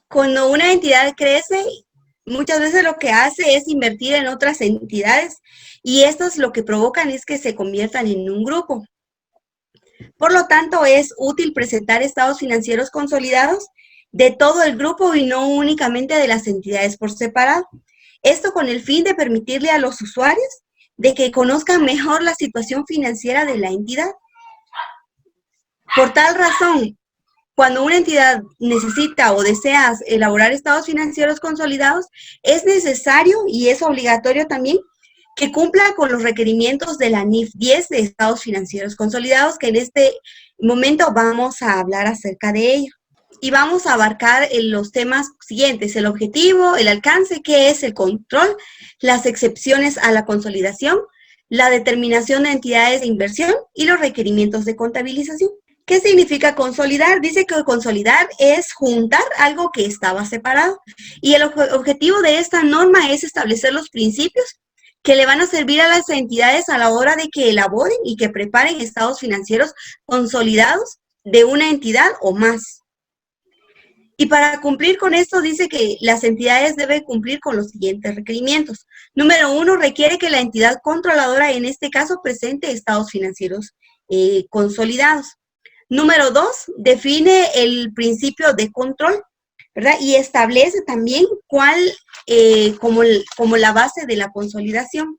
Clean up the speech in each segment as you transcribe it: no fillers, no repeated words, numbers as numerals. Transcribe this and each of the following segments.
Cuando una entidad crece, muchas veces lo que hace es invertir en otras entidades y estas lo que provocan es que se conviertan en un grupo. Por lo tanto, es útil presentar estados financieros consolidados de todo el grupo y no únicamente de las entidades por separado. Esto con el fin de permitirle a los usuarios de que conozcan mejor la situación financiera de la entidad. Por tal razón, cuando una entidad necesita o desea elaborar estados financieros consolidados, es necesario y es obligatorio también que cumpla con los requerimientos de la NIF 10 de estados financieros consolidados, que en este momento vamos a hablar acerca de ello. Y vamos a abarcar los temas siguientes: el objetivo, el alcance, qué es el control, las excepciones a la consolidación, la determinación de entidades de inversión y los requerimientos de contabilización. ¿Qué significa consolidar? Dice que consolidar es juntar algo que estaba separado. Y el objetivo de esta norma es establecer los principios que le van a servir a las entidades a la hora de que elaboren y que preparen estados financieros consolidados de una entidad o más. Y para cumplir con esto, dice que las entidades deben cumplir con los siguientes requerimientos. Número 1, requiere que la entidad controladora, en este caso, presente estados financieros consolidados. Número 2, define el principio de control, ¿verdad? Y establece también cuál, como la base de la consolidación.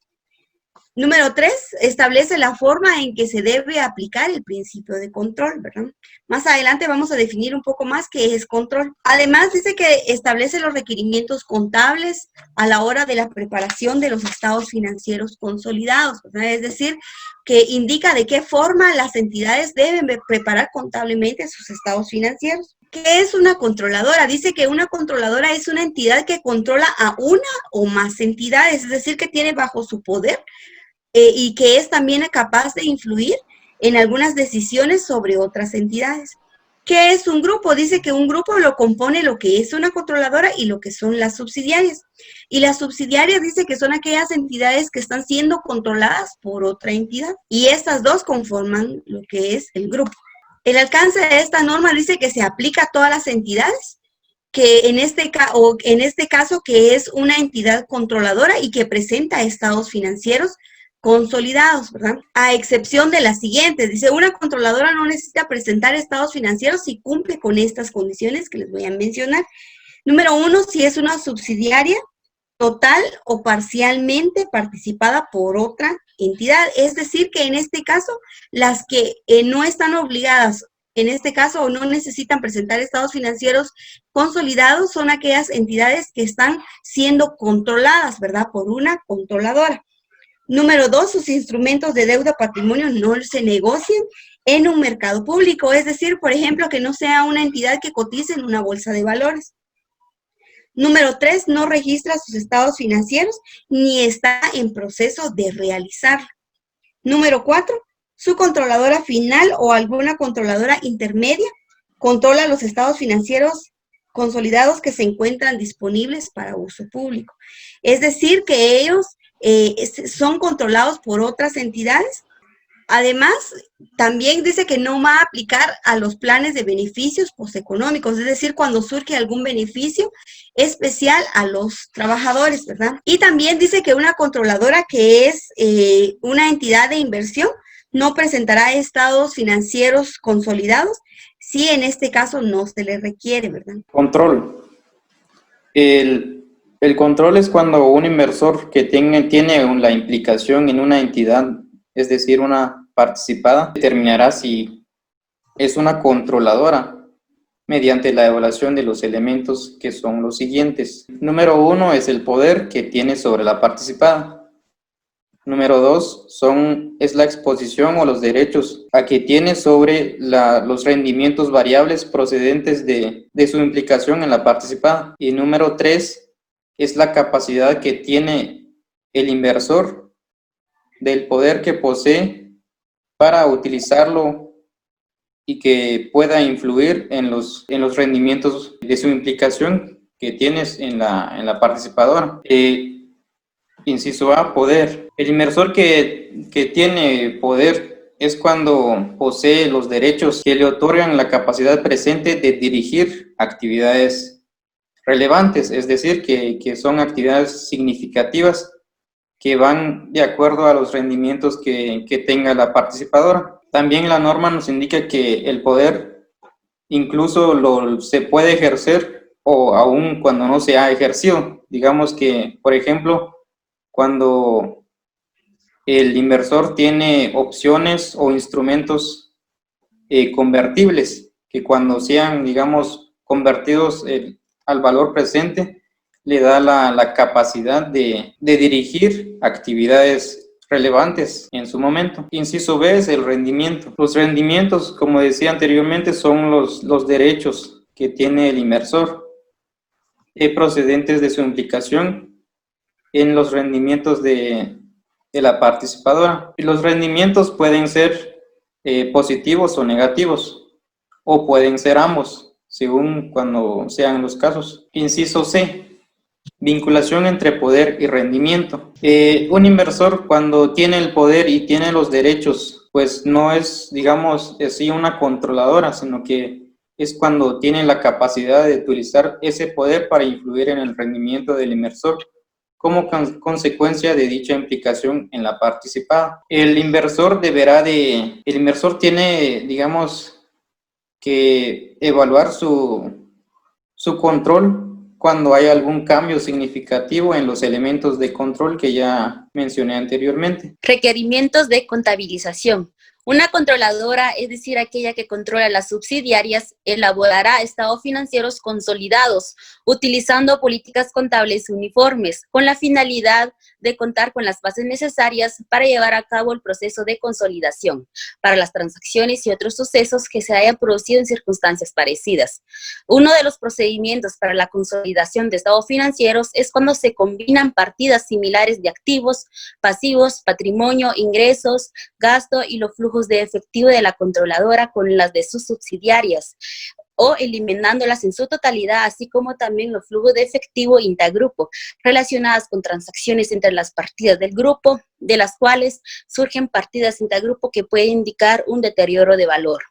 Número 3, establece la forma en que se debe aplicar el principio de control, ¿verdad? Más adelante vamos a definir un poco más qué es control. Además, dice que establece los requerimientos contables a la hora de la preparación de los estados financieros consolidados, ¿verdad? Es decir, que indica de qué forma las entidades deben preparar contablemente sus estados financieros. ¿Qué es una controladora? Dice que una controladora es una entidad que controla a una o más entidades, es decir, que tiene bajo su poder y que es también capaz de influir en algunas decisiones sobre otras entidades. ¿Qué es un grupo? Dice que un grupo lo compone lo que es una controladora y lo que son las subsidiarias. Y las subsidiarias dice que son aquellas entidades que están siendo controladas por otra entidad. Y estas dos conforman lo que es el grupo. El alcance de esta norma dice que se aplica a todas las entidades, que en este caso que es una entidad controladora y que presenta estados financieros consolidados, ¿verdad? A excepción de las siguientes. Dice, una controladora no necesita presentar estados financieros si cumple con estas condiciones que les voy a mencionar. Número 1, si es una subsidiaria total o parcialmente participada por otra entidad. Es decir, que en este caso, las que no están obligadas, en este caso, o no necesitan presentar estados financieros consolidados, son aquellas entidades que están siendo controladas, ¿verdad? Por una controladora. Número 2, sus instrumentos de deuda patrimonio no se negocian en un mercado público, es decir, por ejemplo, que no sea una entidad que cotice en una bolsa de valores. Número 3, no registra sus estados financieros ni está en proceso de realizarlo. Número 4, su controladora final o alguna controladora intermedia controla los estados financieros consolidados que se encuentran disponibles para uso público. Es decir, que ellos son controlados por otras entidades. Además, también dice que no va a aplicar a los planes de beneficios posteconómicos, es decir, cuando surge algún beneficio especial a los trabajadores, ¿verdad? Y también dice que una controladora que es una entidad de inversión no presentará estados financieros consolidados si en este caso no se le requiere, ¿verdad? Control. El control es cuando un inversor que tiene la implicación en una entidad, es decir, una participada, determinará si es una controladora mediante la evaluación de los elementos que son los siguientes. Número 1 es el poder que tiene sobre la participada. Número 2 es la exposición o los derechos a que tiene sobre los rendimientos variables procedentes de su implicación en la participada. Y número 3 es la capacidad que tiene el inversor del poder que posee para utilizarlo y que pueda influir en los rendimientos de su implicación que tienes en la participadora. Inciso A, poder. El inversor que tiene poder es cuando posee los derechos que le otorgan la capacidad presente de dirigir actividades relevantes, es decir, que son actividades significativas que van de acuerdo a los rendimientos que tenga la participadora. También la norma nos indica que el poder incluso se puede ejercer o aún cuando no se ha ejercido. Digamos que, por ejemplo, cuando el inversor tiene opciones o instrumentos convertibles, que cuando sean, digamos, convertidos al valor presente, le da la capacidad de dirigir actividades relevantes en su momento. Inciso B es el rendimiento. Los rendimientos, como decía anteriormente, son los derechos que tiene el inversor procedentes de su implicación en los rendimientos de la participadora. Y los rendimientos pueden ser positivos o negativos, o pueden ser ambos, según cuando sean los casos. Inciso C, vinculación entre poder y rendimiento. Un inversor, cuando tiene el poder y tiene los derechos, pues no es, digamos, así una controladora, sino que es cuando tiene la capacidad de utilizar ese poder para influir en el rendimiento del inversor como consecuencia de dicha implicación en la participada. El inversor tiene, digamos, que evaluar su control cuando hay algún cambio significativo en los elementos de control que ya mencioné anteriormente. Requerimientos de contabilización. Una controladora, es decir, aquella que controla las subsidiarias, elaborará estados financieros consolidados, utilizando políticas contables uniformes, con la finalidad de contar con las bases necesarias para llevar a cabo el proceso de consolidación para las transacciones y otros sucesos que se hayan producido en circunstancias parecidas. Uno de los procedimientos para la consolidación de estados financieros es cuando se combinan partidas similares de activos, pasivos, patrimonio, ingresos, gasto y los flujos de efectivo de la controladora con las de sus subsidiarias, o eliminándolas en su totalidad, así como también los flujos de efectivo intergrupo relacionadas con transacciones entre las partidas del grupo, de las cuales surgen partidas intergrupo que pueden indicar un deterioro de valor.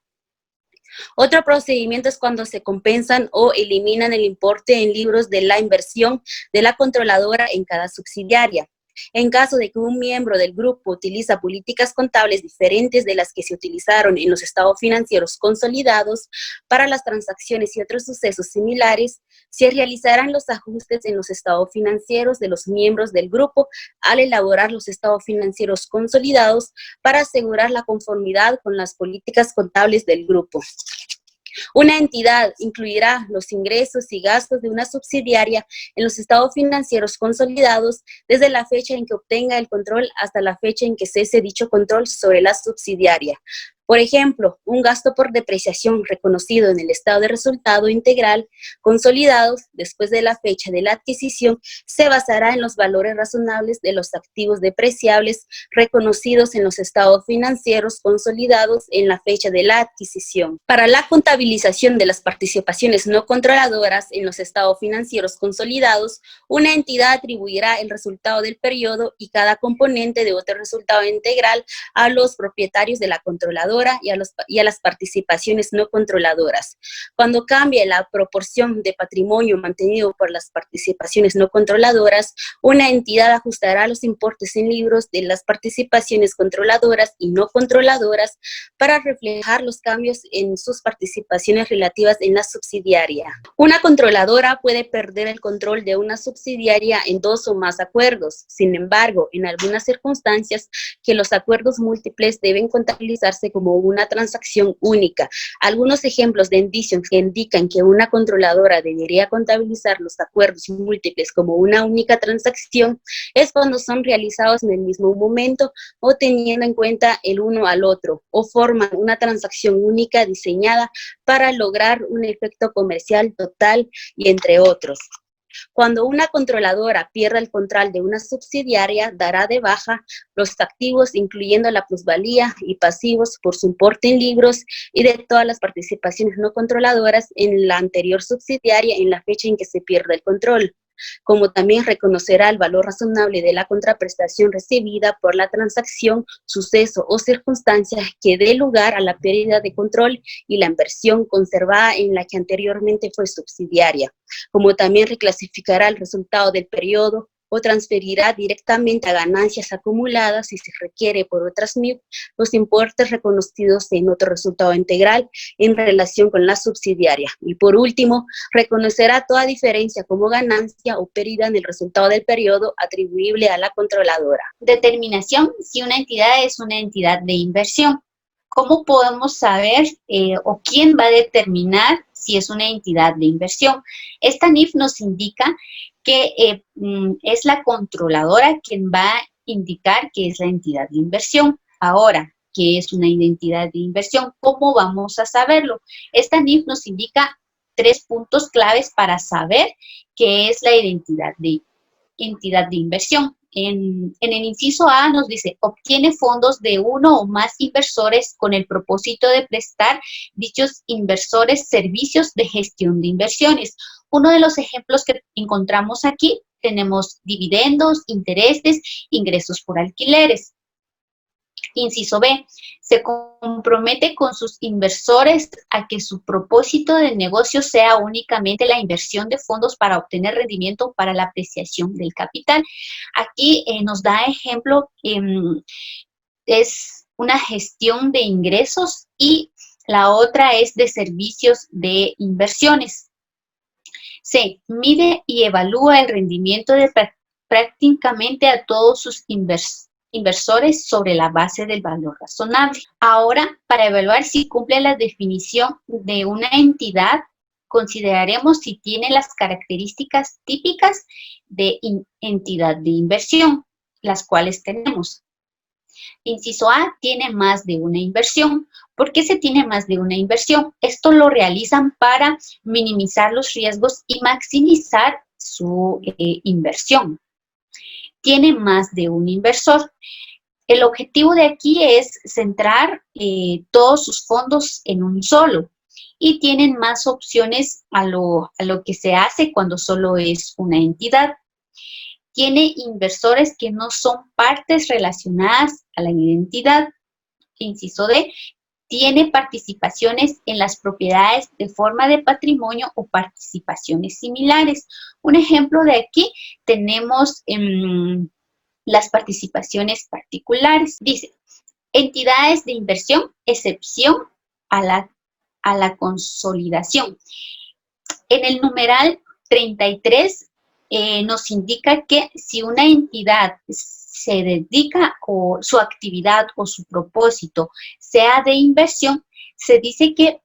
Otro procedimiento es cuando se compensan o eliminan el importe en libros de la inversión de la controladora en cada subsidiaria. En caso de que un miembro del grupo utiliza políticas contables diferentes de las que se utilizaron en los estados financieros consolidados para las transacciones y otros sucesos similares, se realizarán los ajustes en los estados financieros de los miembros del grupo al elaborar los estados financieros consolidados para asegurar la conformidad con las políticas contables del grupo. Una entidad incluirá los ingresos y gastos de una subsidiaria en los estados financieros consolidados desde la fecha en que obtenga el control hasta la fecha en que cese dicho control sobre la subsidiaria. Por ejemplo, un gasto por depreciación reconocido en el estado de resultado integral consolidados después de la fecha de la adquisición se basará en los valores razonables de los activos depreciables reconocidos en los estados financieros consolidados en la fecha de la adquisición. Para la contabilización de las participaciones no controladoras en los estados financieros consolidados, una entidad atribuirá el resultado del periodo y cada componente de otro resultado integral a los propietarios de la controladora y a las participaciones no controladoras. Cuando cambie la proporción de patrimonio mantenido por las participaciones no controladoras, una entidad ajustará los importes en libros de las participaciones controladoras y no controladoras para reflejar los cambios en sus participaciones relativas en la subsidiaria. Una controladora puede perder el control de una subsidiaria en dos o más acuerdos. Sin embargo, en algunas circunstancias que los acuerdos múltiples deben contabilizarse como una transacción única. Algunos ejemplos de indicios que indican que una controladora debería contabilizar los acuerdos múltiples como una única transacción es cuando son realizados en el mismo momento o teniendo en cuenta el uno al otro, o forman una transacción única diseñada para lograr un efecto comercial total y entre otros. Cuando una controladora pierda el control de una subsidiaria, dará de baja los activos, incluyendo la plusvalía y pasivos por su importe en libros y de todas las participaciones no controladoras en la anterior subsidiaria en la fecha en que se pierda el control. como también reconocerá el valor razonable de la contraprestación recibida por la transacción, suceso o circunstancia que dé lugar a la pérdida de control y la inversión conservada en la que anteriormente fue subsidiaria, como también reclasificará el resultado del periodo o transferirá directamente a ganancias acumuladas si se requiere por otras NIF los importes reconocidos en otro resultado integral en relación con la subsidiaria. Y por último, reconocerá toda diferencia como ganancia o pérdida en el resultado del periodo atribuible a la controladora. Determinación si una entidad es una entidad de inversión. ¿Cómo podemos saber o quién va a determinar si es una entidad de inversión? Esta NIF nos indica que es la controladora quien va a indicar que es la entidad de inversión. Ahora, ¿qué es una identidad de inversión? ¿Cómo vamos a saberlo? Esta NIF nos indica 3 puntos claves para saber qué es la entidad de inversión. En el inciso A nos dice, obtiene fondos de uno o más inversores con el propósito de prestar dichos inversores servicios de gestión de inversiones. Uno de los ejemplos que encontramos aquí, tenemos dividendos, intereses, ingresos por alquileres. Inciso B, se compromete con sus inversores a que su propósito de negocio sea únicamente la inversión de fondos para obtener rendimiento para la apreciación del capital. Aquí nos da ejemplo, es una gestión de ingresos y la otra es de servicios de inversiones. C, mide y evalúa el rendimiento de prácticamente a todos sus inversores sobre la base del valor razonable. Ahora, para evaluar si cumple la definición de una entidad, consideraremos si tiene las características típicas de entidad de inversión, las cuales tenemos. Inciso A, tiene más de una inversión. ¿Por qué se tiene más de una inversión? Esto lo realizan para minimizar los riesgos y maximizar su inversión. Tiene más de un inversor. El objetivo de aquí es centrar todos sus fondos en un solo y tienen más opciones a lo que se hace cuando solo es una entidad. Tiene inversores que no son partes relacionadas a la identidad. Inciso D, tiene participaciones en las propiedades de forma de patrimonio o participaciones similares. Un ejemplo de aquí tenemos las participaciones particulares. Dice, entidades de inversión, excepción a la consolidación. En el numeral 33 nos indica que si una entidad se dedica o su actividad o su propósito sea de inversión, se dice que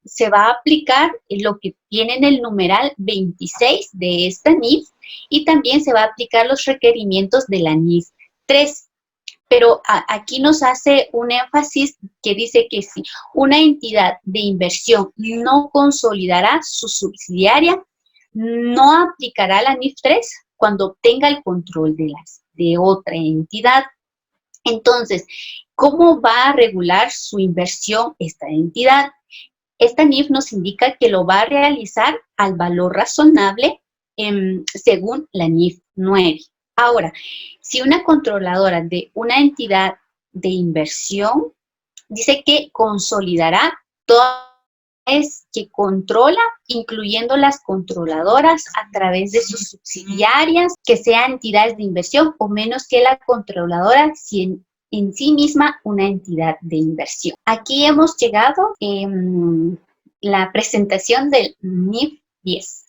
se va a aplicar lo que tiene en el numeral 26 de esta NIF y también se va a aplicar los requerimientos de la NIF 3. Pero aquí nos hace un énfasis que dice que si una entidad de inversión no consolidará su subsidiaria, no aplicará la NIF 3 cuando obtenga el control de otra entidad. Entonces, ¿cómo va a regular su inversión esta entidad? Esta NIF nos indica que lo va a realizar al valor razonable según la NIF 9. Ahora, si una controladora de una entidad de inversión dice que consolidará todas que controla, incluyendo las controladoras a través de sus subsidiarias, que sean entidades de inversión o menos que la controladora si en sí misma una entidad de inversión. Aquí hemos llegado en la presentación del NIF 10.